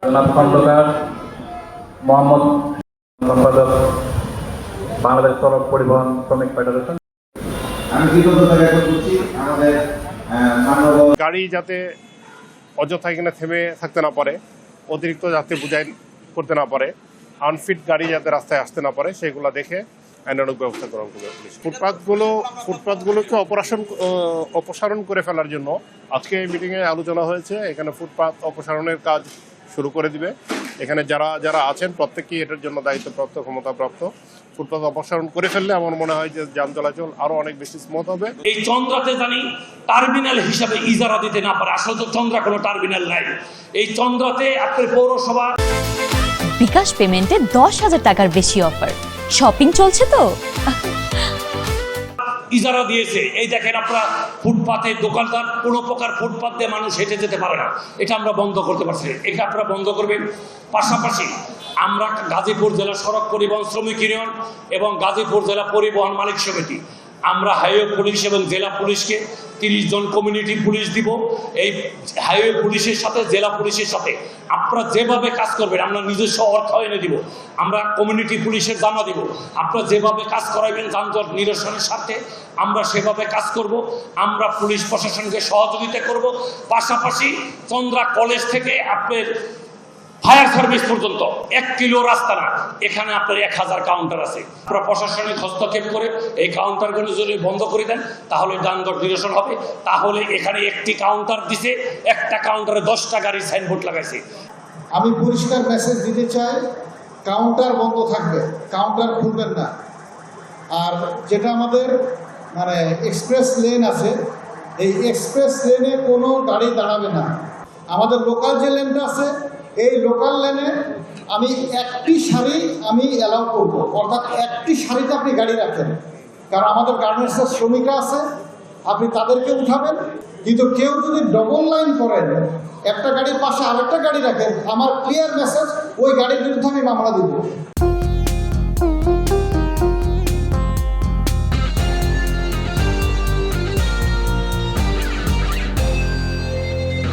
জনাব খন্দকার মোহাম্মদ সম্পাদক বাংলাদেশ সড়ক পরিবহন শ্রমিক ফেডারেশন। আমি বিগত থেকে করছি আমাদের গাড়ি যাতে অযথা এখানে থেমে থাকতে না পারে, অতিরিক্ত যাতে বোঝাই করতে না পারে, আনফিট গাড়ি যাতে রাস্তায় আসতে না পারে, সেগুলো দেখে আইনানুগ ব্যবস্থা গ্রহণ করবে পুলিশ। ফুটপাথগুলোকে অপসারণ করে ফেলার জন্য আজকে এই মিটিংয়ে আলোচনা হয়েছে। এখানে ফুটপাথ অপসারণের কাজ শুরু করে দিবে। এখানে যারা আছেন প্রত্যেকেই এটার জন্য দায়িত্বপ্রাপ্ত, ক্ষমতাপ্রাপ্ত। ফুটপাথ অপসারণ করে ফেললে আমার মনে হয় যে যান চলাচল আরো অনেক বেশি স্মুথ হবে। এই চন্দ্রাতে জানি টার্মিনাল হিসাবে ইজারা দিতে না পারে, আসলে তো চন্দ্রা কোনো টার্মিনাল নাই। এই চন্দ্রাতে আপনার পৌরসভা বিকাশ পেমেন্টে 10,000 টাকার বেশি অফার, শপিং চলছে তো ইজারা দিয়েছে। এই দেখেন আপনারা ফুটপাতে দোকানদার কোনো প্রকার ফুটপাত দিয়ে মানুষ হেঁটে যেতে পারে না, এটা আমরা বন্ধ করতে পারছি। এটা আপনারা বন্ধ করবেন। পাশাপাশি আমরা গাজীপুর জেলা সড়ক পরিবহন শ্রমিক ইউনিয়ন এবং গাজীপুর জেলা পরিবহন মালিক সমিতি আমরা হাইওয়ে পুলিশ এবং জেলা পুলিশকে 30 জন কমিউনিটি পুলিশ দিব। এই হাইওয়ে পুলিশের সাথে জেলা পুলিশের সাথে আপনারা যেভাবে কাজ করবেন আমরা নিজস্ব অর্থ এনে দিব। আমরা কমিউনিটি পুলিশের জানা দিব। আপনারা যেভাবে কাজ করাবেন যানজট নিরসনের স্বার্থে আমরা সেভাবে কাজ করব। আমরা পুলিশ প্রশাসনকে সহযোগিতা করব। পাশাপাশি চন্দ্রা কলেজ থেকে আপনার ফায়ার সার্ভিস পর্যন্ত 1 কিলো রাস্তা না, এখানে আপনার 1000 কাউন্টার আছে। আপনারা প্রশাসনিক হস্তক্ষেপ করে এই কাউন্টারগুলো যদি বন্ধ করে দেন তাহলে যানজট নিরসন হবে। তাহলে এখানে একটি কাউন্টার দিছে, একটা কাউন্টারে 10টা গাড়ির সাইনবোর্ড লাগাইছে। আমি পরিষ্কার মেসেজ দিতে চাই, কাউন্টার বন্ধ থাকবে, কাউন্টার খুলবেন না। আর যেটা আমাদের এক্সপ্রেস লেন আছে, এই এক্সপ্রেস লেনে কোনো গাড়ি দাঁড়াবে না। আমাদের লোকাল যে লেনটা আছে এই লোকাল লেনে আমি একটি সারি আমি অ্যালাউ করবো, অর্থাৎ একটি সারিতে আপনি গাড়ি রাখেন। কারণ আমাদের গার্মেন্টসের শ্রমিকরা আছে, আপনি তাদেরকে উঠাবেন। কিন্তু কেউ যদি ডবল লাইন করেন, একটা গাড়ির পাশে আরেকটা গাড়ি রাখেন, আমার ক্লিয়ার মেসেজ, ওই গাড়ির বিরুদ্ধে আমি মামলা দিব।